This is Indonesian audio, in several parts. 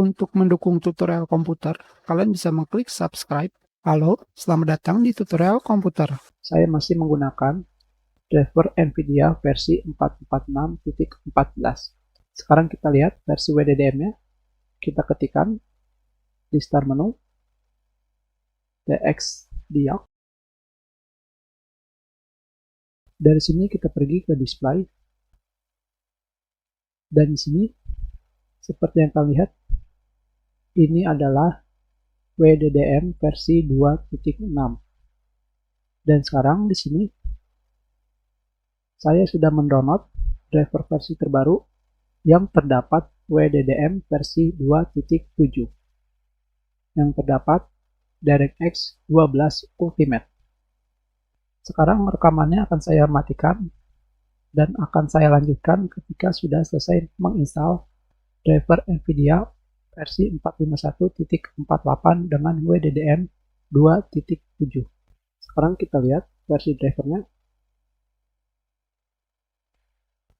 Untuk mendukung tutorial komputer, kalian bisa mengklik subscribe. Halo, selamat datang di tutorial komputer. Saya masih menggunakan driver NVIDIA versi 446.14. Sekarang kita lihat versi WDDM-nya. Kita ketikkan di start menu DX Dialog. Dari sini kita pergi ke display. Dan di sini seperti yang kalian lihat, ini adalah WDDM versi 2.6. Dan sekarang di sini saya sudah mendownload driver versi terbaru yang terdapat WDDM versi 2.7 yang terdapat DirectX 12 Ultimate. Sekarang rekamannya akan saya matikan dan akan saya lanjutkan ketika sudah selesai menginstal driver NVIDIA versi 451.48 dengan WDDM 2.7. Sekarang kita lihat versi drivernya.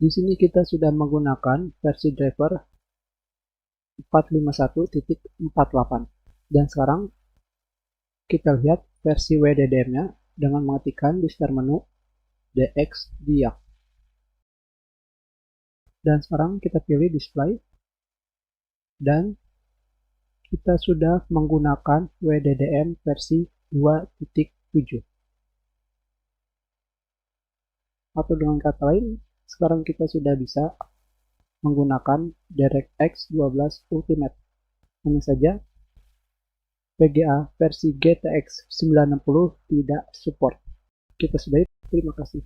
Di sini kita sudah menggunakan versi driver 451.48. Dan sekarang kita lihat versi WDDM-nya dengan mengetikkan di start menu DX Dialog. Dan sekarang kita pilih display. Dan kita sudah menggunakan WDDM versi 2.7. Atau dengan kata lain, sekarang kita sudah bisa menggunakan DirectX 12 Ultimate. Hanya saja VGA versi GTX 960 tidak support. Kita sudahi, terima kasih.